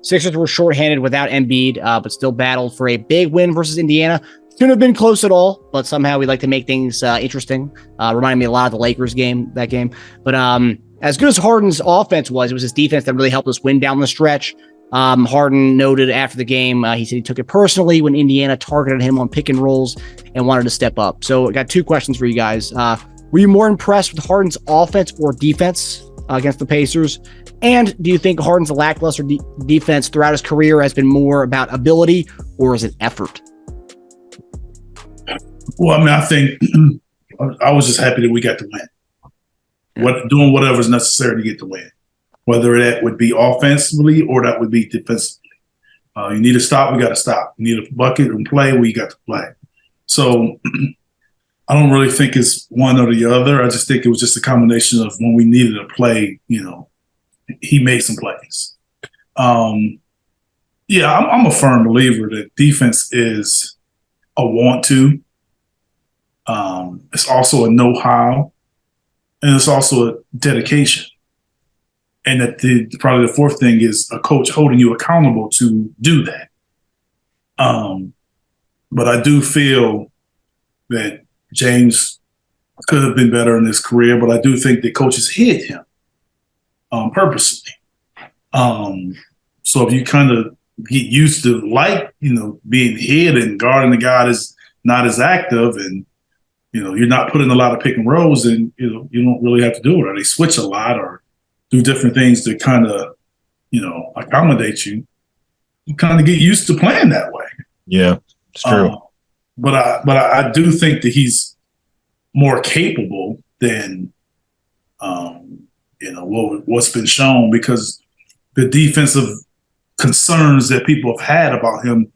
Sixers were shorthanded without Embiid, but still battled for a big win versus Indiana. Couldn't have been close at all, but somehow we like to make things interesting. Reminded me a lot of the Lakers game, that game. But as good as Harden's offense was, it was his defense that really helped us win down the stretch. Harden noted after the game, he said he took it personally when Indiana targeted him on pick and rolls and wanted to step up. So I got two questions for you guys. Were you more impressed with Harden's offense or defense against the Pacers? And do you think Harden's lackluster defense throughout his career has been more about ability or is it effort? Well, I mean, I think I was just happy that we got to win. Doing whatever is necessary to get the win, whether that would be offensively or that would be defensively. You need to stop, we got to stop. You need a bucket and play, we got to play. So I don't really think it's one or the other. I just think it was just a combination of when we needed to play, he made some plays. I'm a firm believer that defense is a want to. It's also a know-how, and it's also a dedication. And that probably the fourth thing is a coach holding you accountable to do that. But I do feel that James could have been better in his career, but I do think that coaches hid him purposely. So if you kind of get used to being hid and guarding the guy that's not as active and you're not putting a lot of pick and rolls and you don't really have to do it, or they switch a lot or do different things to kind of accommodate you. You kind of get used to playing that way. Yeah, it's true. But I do think that he's more capable than what's been shown, because the defensive concerns that people have had about him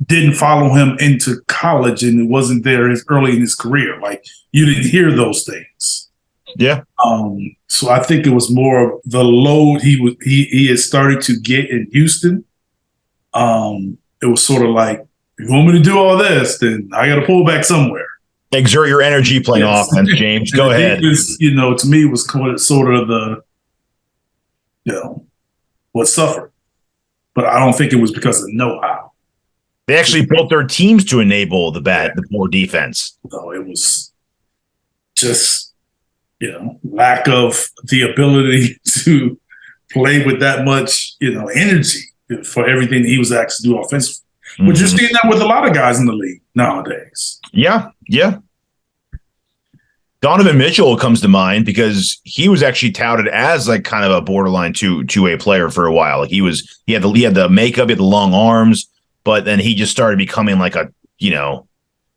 didn't follow him into college, and it wasn't there as early in his career. Like, you didn't hear those things. Yeah. So I think it was more of the load he had started to get in Houston. It was sort of like, if you want me to do all this, then I got to pull back somewhere. Exert your energy playing offense, James. Go ahead. Was, to me, was sort of the, what suffered. But I don't think it was because of know-how. They actually built their teams to enable the poor defense. No, it was just, lack of the ability to play with that much, energy for everything he was asked to do offensively. Mm-hmm. But you're seeing that with a lot of guys in the league nowadays. Yeah. Donovan Mitchell comes to mind because he was actually touted as like kind of a borderline two-way player for a while. Like he had the makeup, he had the long arms, but then he just started becoming like a,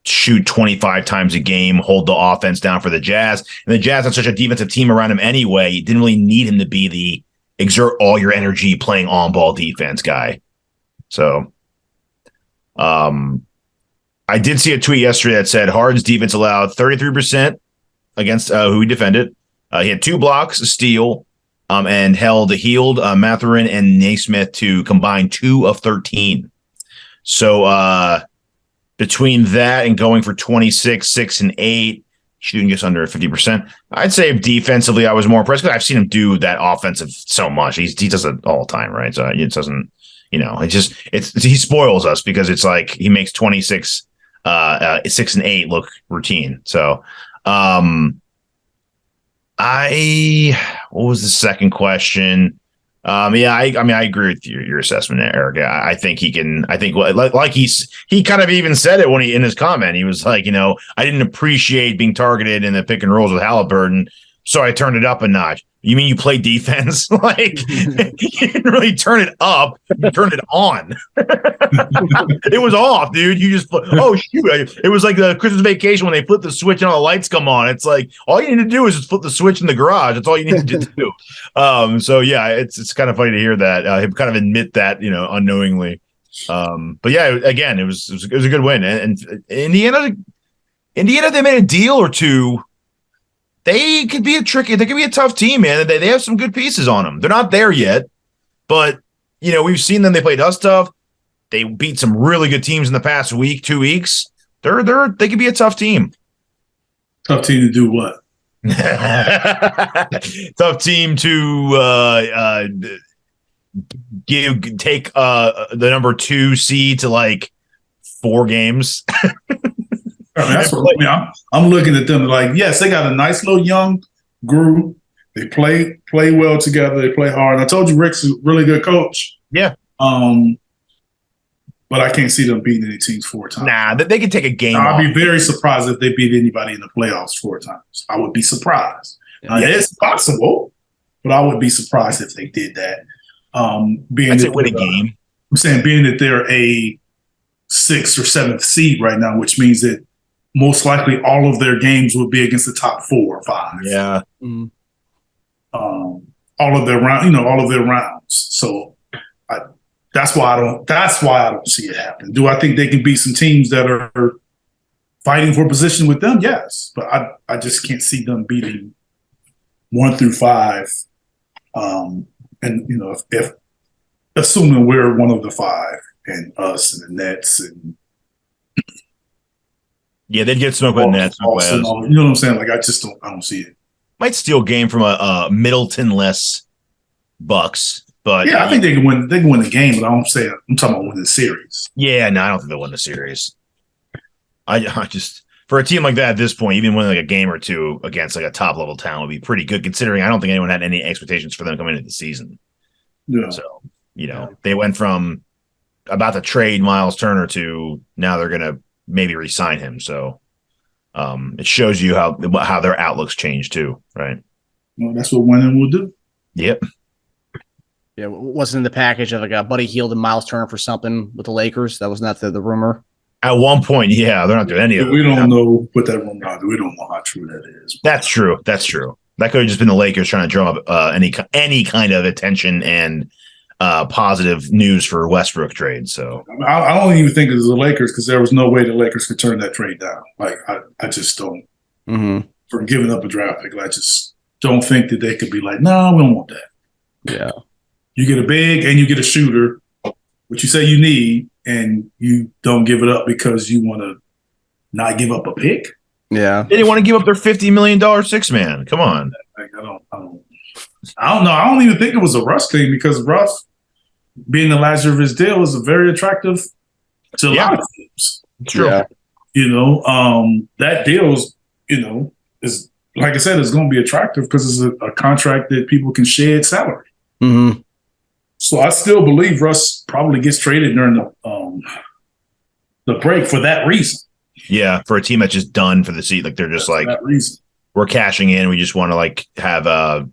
shoot 25 times a game, hold the offense down for the Jazz. And the Jazz had such a defensive team around him anyway. You didn't really need him to be the exert all your energy playing on-ball defense guy. So I did see a tweet yesterday that said Harden's defense allowed 33% against who he defended. He had 2 blocks, a steal, and healed Mathurin and Naismith to combine 2 of 13. So between that and going for 26, 6, and 8, shooting just under 50%, I'd say defensively I was more impressed because I've seen him do that offensive so much. He does it all the time, right? So it doesn't, he spoils us because it's like he makes 26, 6, and 8 look routine. So what was the second question? I agree with your assessment there, Eric. I think he can. I think like he kind of even said it when in his comment. He was like, I didn't appreciate being targeted in the pick and rolls with Halliburton, so I turned it up a notch. You mean you play defense? Like, you didn't really turn it up. You turned it on. It was off, dude. You just, oh, shoot. It was like the Christmas Vacation when they flip the switch and all the lights come on. It's like, all you need to do is just flip the switch in the garage. That's all you need to do. So, yeah, it's kind of funny to hear that. Him kind of admit that, unknowingly. But, yeah, again, it was a good win. And Indiana, they made a deal or two. They could be a tough team, man. They have some good pieces on them. They're not there yet, but we've seen them. They played us tough. They beat some really good teams in the past 2 weeks. They could be a tough team. Tough team to do what? Tough team to take the number 2 seed to like 4 games. That's what I'm looking at them like, yes, they got a nice little young group. They play well together. They play hard. And I told you Rick's a really good coach. Yeah. But I can't see them beating any teams 4 times. Nah, they could take a game. I'd be very surprised if they beat anybody in the playoffs 4 times. I would be surprised. It's possible, but I would be surprised if they did that. I'd say win a game. I'm saying being that they're a 6th or 7th seed right now, which means that most likely all of their games will be against the top 4 or 5. Yeah. Mm-hmm. All of their rounds. So that's why I don't see it happen. Do I think they can beat some teams that are fighting for position with them? Yes, but I just can't see them beating 1 through 5. And if assuming we're one of the 5 and us and the Nets and they'd get smoked by the Nets. You know what I'm saying? Like I don't see it. Might steal game from a Middleton-less Bucks, but I think they can win. They can win the game, but I'm talking about winning the series. Yeah, no, I don't think they'll win the series. I just for a team like that at this point, even winning like a game or 2 against like a top level talent would be pretty good, considering I don't think anyone had any expectations for them coming into the season. Yeah. So they went from about to trade Miles Turner to now they're going to maybe re-sign him. So it shows you how their outlooks change too, right? Well, that's what winning will do. Yep. Yeah, wasn't in the package of like a Buddy Hield and Miles Turner for something with the Lakers. That was not the rumor. At one point, they're not doing any of it. We don't know what that rumor is. We don't know how true that is. That's true. That could have just been the Lakers trying to drum up any kind of attention and positive news for Westbrook trade. So I don't even think it was the Lakers because there was no way the Lakers could turn that trade down. Like I just don't. Mm-hmm. For giving up a draft pick, I just don't think that they could be like, no, we don't want that. Yeah. You get a big and you get a shooter, which you say you need, and you don't give it up because you want to not give up a pick. Yeah. They didn't want to give up their $50 million 6-man. Come on. Like, I don't know. I don't even think it was a Russ thing because Russ, being the last year of his deal, is very attractive to a lot of teams. True. Yeah. That deal is like I said, it's going to be attractive because it's a contract that people can shed salary. Mm-hmm. So I still believe Russ probably gets traded during the break for that reason. Yeah, for a team that's just done for the season, like they're just like that reason. We're cashing in. We just want to like have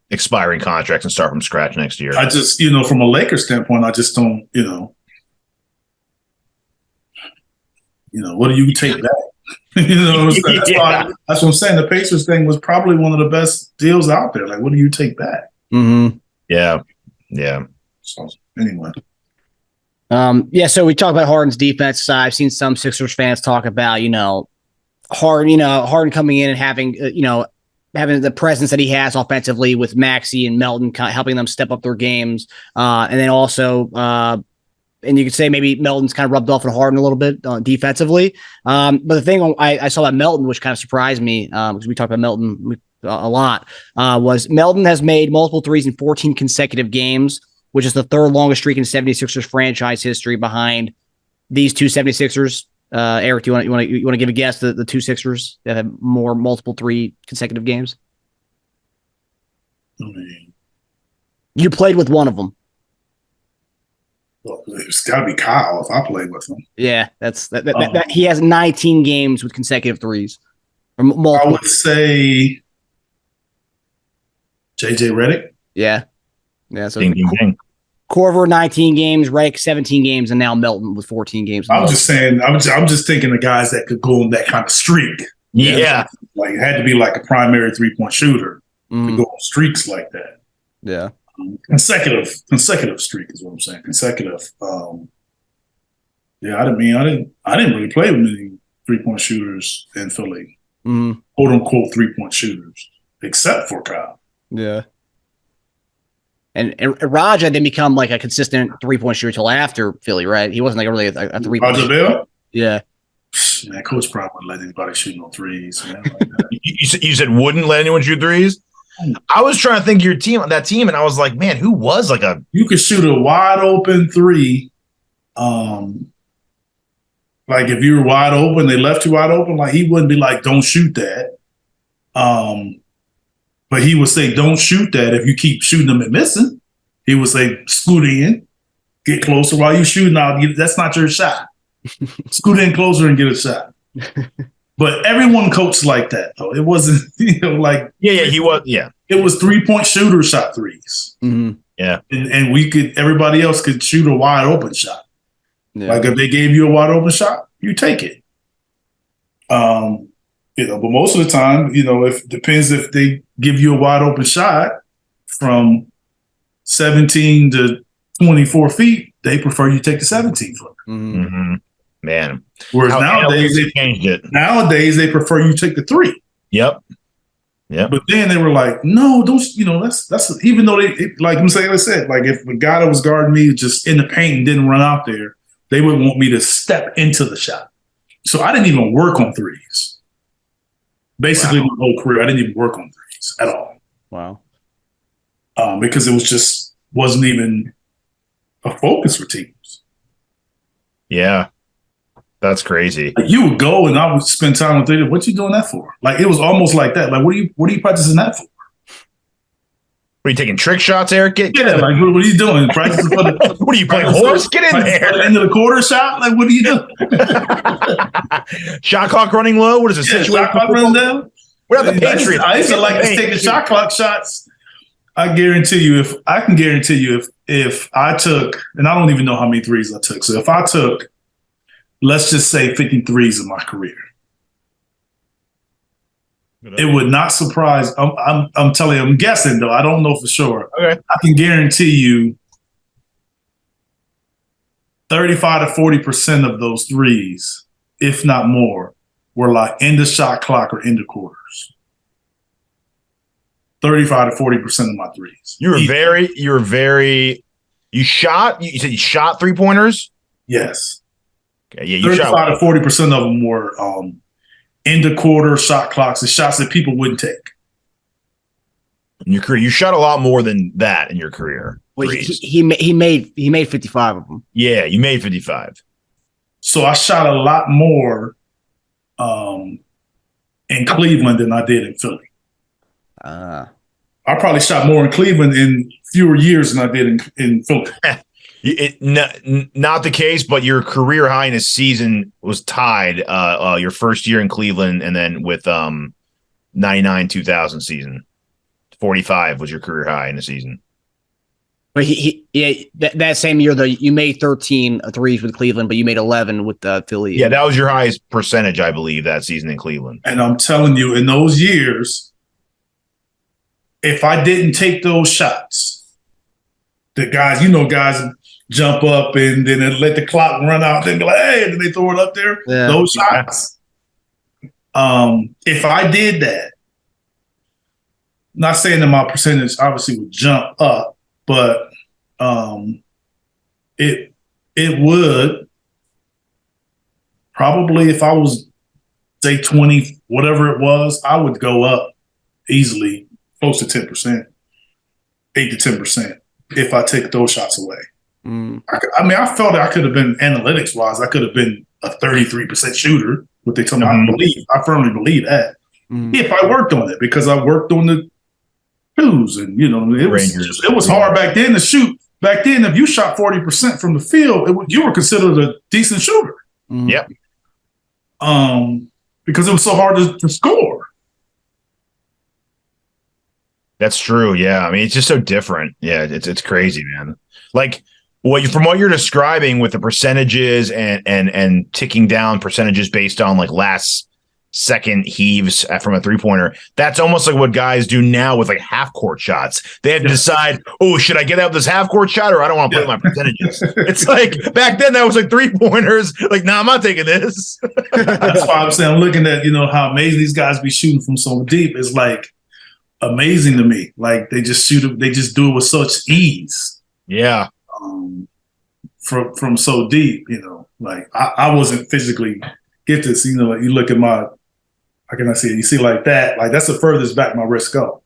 expiring contracts and start from scratch next year. I just from a Lakers standpoint, I just don't what do you take back? That's what I'm saying. The Pacers thing was probably one of the best deals out there. Like, what do you take back? Mm-hmm. Yeah. So anyway. So we talk about Harden's defense. I've seen some Sixers fans talk about, Harden coming in and having the presence that he has offensively with Maxey and Melton kind of helping them step up their games. And then also, and you could say maybe Melton's kind of rubbed off on Harden a little bit defensively. But the thing I saw about Melton, which kind of surprised me, because we talked about Melton a lot, was Melton has made multiple threes in 14 consecutive games, which is the 3rd longest streak in 76ers franchise history behind these two 76ers. Eric, do you want to give a guess the two Sixers that have more multiple 3 consecutive games? You played with one of them. Well, it's got to be Kyle if I played with him. Yeah, that he has 19 games with consecutive threes. I would say JJ Redick. Yeah. So ding, ding, ding. Korver 19 games, Redick 17 games, and now Melton with 14 games. I'm just saying. I'm just thinking of guys that could go on that kind of streak. Yeah, like it had to be like a primary 3-point shooter to go on streaks like that. Yeah, consecutive streak is what I'm saying. Consecutive. I didn't really play with many 3-point shooters in Philly, quote unquote 3-point shooters, except for Kyle. Yeah. And Raja didn't become like a consistent 3-point shooter until after Philly, right? He wasn't like really a 3-point shooter. Bell? Yeah. Man, coach probably wouldn't let anybody shoot no threes. Man, you said wouldn't let anyone shoot threes? I was trying to think of that team, and I was like, man, who was like a? You could shoot a wide open three. Like if you were wide open, they left you wide open. Like he wouldn't be like, "Don't shoot that." But he would say, "Don't shoot that." If you keep shooting them and missing, he would say, "Scoot in, get closer while you shooting out. That's not your shot. Scoot in closer and get a shot." But everyone coached like that, though. It wasn't, like he was. Yeah, it was 3-point shooter shot threes. Mm-hmm. Yeah, and everybody else could shoot a wide open shot. Yeah. Like if they gave you a wide open shot, you take it. But most of the time, it depends if they give you a wide open shot from 17 to 24 feet, they prefer you take the 17 foot. Mm-hmm. Man. Whereas nowadays they changed it. Nowadays they prefer you take the 3. Yep. Yeah. But then they were like, no, don't, that's even though like I said, like if the guy that was guarding me just in the paint and didn't run out there, they would want me to step into the shot. So I didn't even work on threes. Basically, my whole career, I didn't even work on threes at all. Wow. Because it wasn't even a focus for teams. Yeah. That's crazy. Like you would go and I would spend time with them. What you doing that for? Like it was almost like that. Like what are you practicing that for? Are you taking trick shots, Eric? Like what are you doing? Practicing for the what are you playing horse? Get in there. Into the quarter shot? Like what are you doing? Shot clock running low? What is the situation? Shot clock running down? What are the Patriots? I used to like to take the shot clock shots. I can guarantee you if I took, and I don't even know how many threes I took. So if I took, let's just say 53s in my career, it would not surprise. I'm telling you, I'm guessing though. I don't know for sure. Okay. I can guarantee you 35 to 40% of those threes, if not more, were like in the shot clock or in the quarters. 35 to 40% of my threes. You said you shot 3-pointers? Yes. Okay, yeah, 35 to 40% of them were in the quarter shot clocks and shots that people wouldn't take. In your career, you shot a lot more than that in your career. Well, he made 55 of them. Yeah, you made 55. So I shot a lot more in Cleveland than I did in Philly. I probably shot more in Cleveland in fewer years than I did in Philly. Not the case, but your career high in a season was tied your first year in Cleveland, and then with 99-2000 season. 45 was your career high in a season. But that same year, though, you made 13 threes with Cleveland, but you made 11 with Philly. Yeah, that was your highest percentage, I believe, that season in Cleveland. And I'm telling you, in those years, if I didn't take those shots, the guys jump up and then they let the clock run out and be like, hey, and then they throw it up there. Yeah. Those shots. If I did that, not saying that my percentage obviously would jump up, but it would probably, if I was say 20, whatever it was, I would go up easily close to 10%, 8 to 10% if I take those shots away. I felt that I could have been, analytics wise, I could have been a 33% shooter. What they told me, I firmly believe that. If I worked on it, because I worked on the twos, and it was hard back then to shoot. Back then, if you shot 40% from the field, you were considered a decent shooter. Yep. Because it was so hard to score. That's true. Yeah, I mean, it's just so different. Yeah, it's crazy, man. Like from what you're describing with the percentages and ticking down percentages based on like last second heaves from a 3-pointer, that's almost like what guys do now with like half court shots. They have to decide, should I get out this half court shot or I don't want to play my percentages? It's like back then that was like 3-pointers. Like, nah, I'm not taking this. That's why I'm saying I'm looking at how amazing these guys be shooting from so deep. It's like amazing to me. Like they just they just do it with such ease. Yeah. From so deep, like I wasn't physically gifted. So, you look at how can I see it? You see like that, like that's the furthest back my wrist go.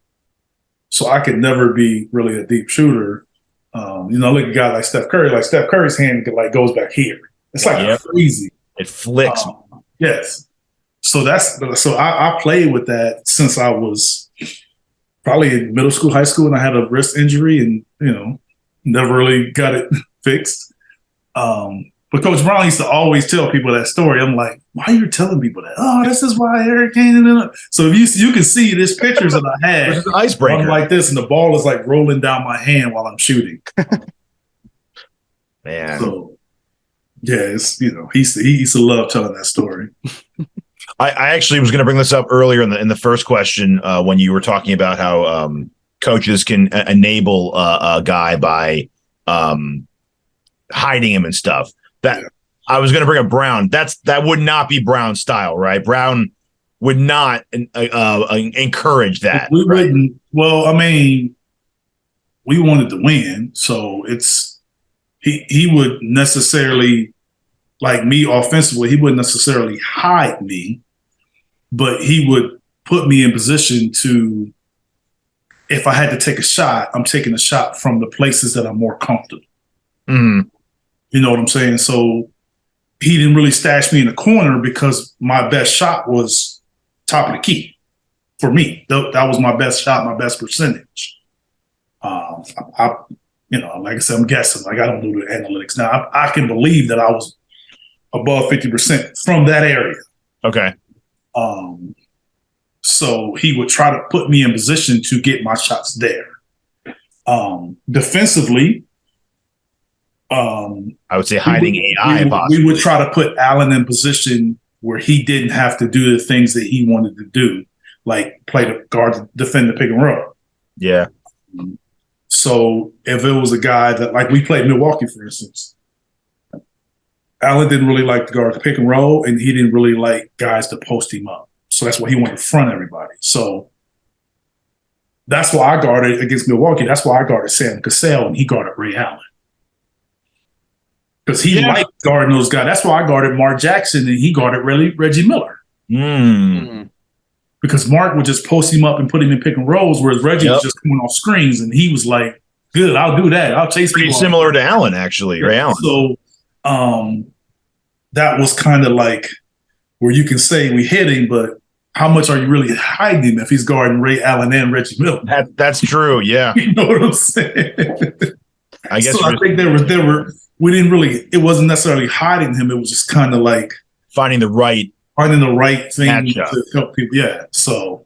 So I could never be really a deep shooter. Look at a guy like Steph Curry. Like Steph Curry's hand goes back here. It's like crazy. It flicks. Yes. So I played with that since I was probably in middle school, high school, and I had a wrist injury and, never really got it fixed. But Coach Brown used to always tell people that story. I'm like, why are you telling people that? Oh, this is why Hurricane. So if you can see there's pictures that I had. There's an icebreaker. I'm like this, and the ball is like rolling down my hand while I'm shooting. Man. So, yeah, it's, he used to love telling that story. I actually was going to bring this up earlier in the first question when you were talking about how coaches can enable a guy by hiding him and stuff. I was going to bring up Brown. That would not be Brown's style, right? Brown would not encourage that. We wouldn't. Well, I mean, we wanted to win, so he would necessarily, like me offensively, he wouldn't necessarily hide me, but he would put me in position to, if I had to take a shot, I'm taking a shot from the places that I'm more comfortable. Mm. You know what I'm saying? So he didn't really stash me in the corner because my best shot was top of the key for me. That was my best shot, my best percentage. Like I said, I'm guessing. Like, I don't do the analytics now. I can believe that I was above 50% from that area. Okay. So he would try to put me in position to get my shots there. Defensively, I would say hiding AI. We would try to put Allen in position where he didn't have to do the things that he wanted to do, like play the guard, defend the pick and roll. Yeah. So if it was a guy that, like, we played Milwaukee, for instance, Allen didn't really like the guard to pick and roll, and he didn't really like guys to post him up. So that's why he wanted to front everybody. So that's why I guarded against Milwaukee. That's why I guarded Sam Cassell, and he guarded Ray Allen. Because he liked guarding those guys. That's why I guarded Mark Jackson, and he guarded Reggie Miller. Mm. Because Mark would just post him up and put him in pick and rolls, whereas Reggie was just coming off screens, and he was like, good, I'll do that. I'll chase pretty similar to Allen, actually, Ray Allen. So that was kind of like where you can say we hit him, but how much are you really hiding him if he's guarding Ray Allen and Reggie Miller? That's true, yeah. You know what I'm saying? I guess so I think we didn't really, it wasn't necessarily hiding him. It was just kind of like finding the right thing matchup to help people. Yeah. So,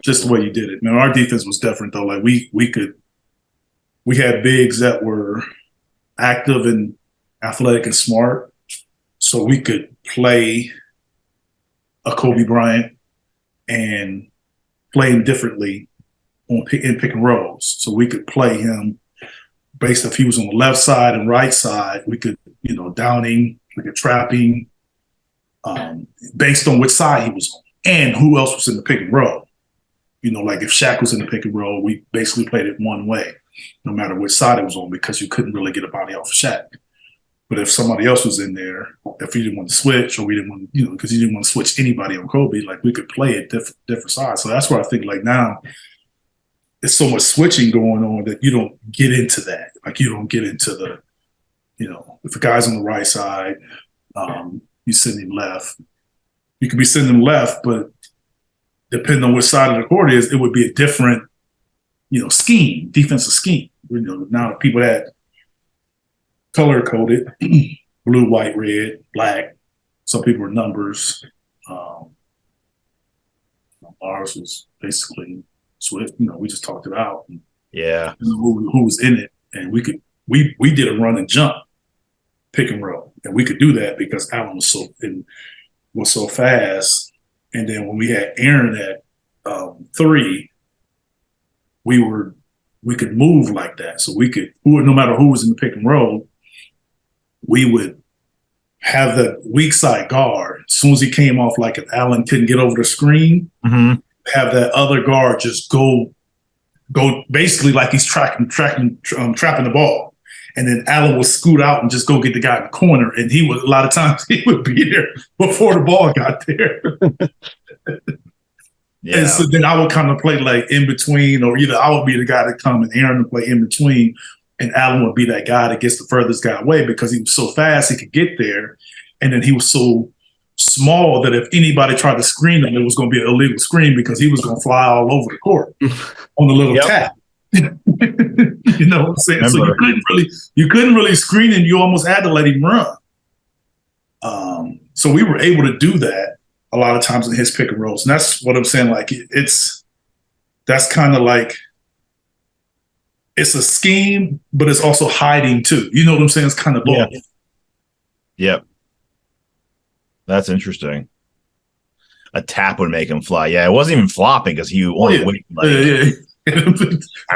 just the way you did it. Man, our defense was different though. Like we had bigs that were active and athletic and smart, so we could play a Kobe Bryant and play him differently in pick and rolls. So we could play him based if he was on the left side and right side. We could, downing, we could trap him based on which side he was on and who else was in the pick and roll. Like if Shaq was in the pick and roll, we basically played it one way, no matter which side it was on, because you couldn't really get a body off of Shaq. But if somebody else was in there, if you didn't want to switch, or we didn't want, because you didn't want to switch anybody on Kobe, like we could play it different sides. So that's where I think like now it's so much switching going on that you don't get into that. Like you don't get into the, if a guy's on the right side, you send him left. You could be sending him left, but depending on which side of the court it would be a different, scheme, defensive scheme. Now people that color coded, blue, white, red, black. Some people are numbers. Ours was basically Swift. We just talked it out. Yeah. Who was in it, and we did a run and jump, pick and roll, and we could do that because Allen was so fast. And then when we had Aaron at 3, we could move like that. So we could, no matter who was in the pick and roll, we would have the weak side guard. As soon as he came off, like if Allen couldn't get over the screen, have that other guard just go basically like he's trapping the ball. And then Allen would scoot out and just go get the guy in the corner. And a lot of times he would be there before the ball got there. Yeah. And so then I would kind of play like in between, or either I would be the guy to come and Aaron would play in between, and Allen would be that guy that gets the furthest guy away because he was so fast he could get there. And then he was so small that if anybody tried to screen him, it was going to be an illegal screen because he was going to fly all over the court on the little tap. You know what I'm saying? So you couldn't really screen him. You almost had to let him run. So we were able to do that a lot of times in his pick and rolls. And that's what I'm saying. Like that's kind of like, it's a scheme, but it's also hiding too. You know what I'm saying? It's kind of both. Yeah. Yep. That's interesting. A tap would make him fly. Yeah, it wasn't even flopping because he only went I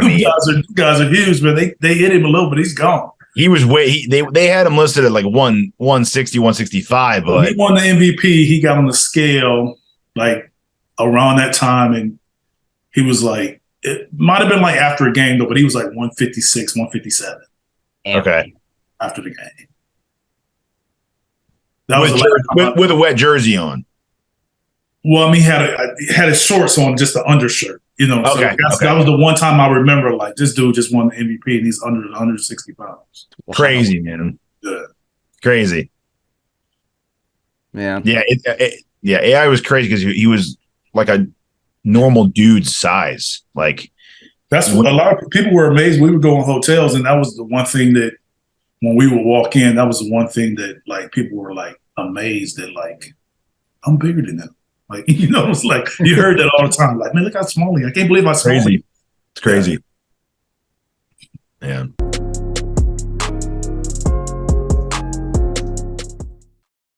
mean, guys are huge, man. They hit him a little, but he's gone. He was they had him listed at like 160, 165, but when he won the MVP, he got on the scale like around that time, and he was like, it might have been like after a game though, but he was like 156, 157. Okay. After the game. That with a wet jersey on. Well, I mean, he had his shorts on, just the undershirt. You know, so that was the one time I remember, like, this dude just won the MVP and he's under 160 pounds. Crazy, man. Yeah. Crazy. Yeah. Yeah. AI was crazy because he was like a normal dude's size. Like, that's what a lot of people were amazed. We would go in hotels, and that was the one thing that when we would walk in, that was the one thing that like people were like amazed that like, I'm bigger than them. Like, you know, it's like you heard that all the time. Like, man, look how small he is. I can't believe how small he is. It's crazy. Yeah.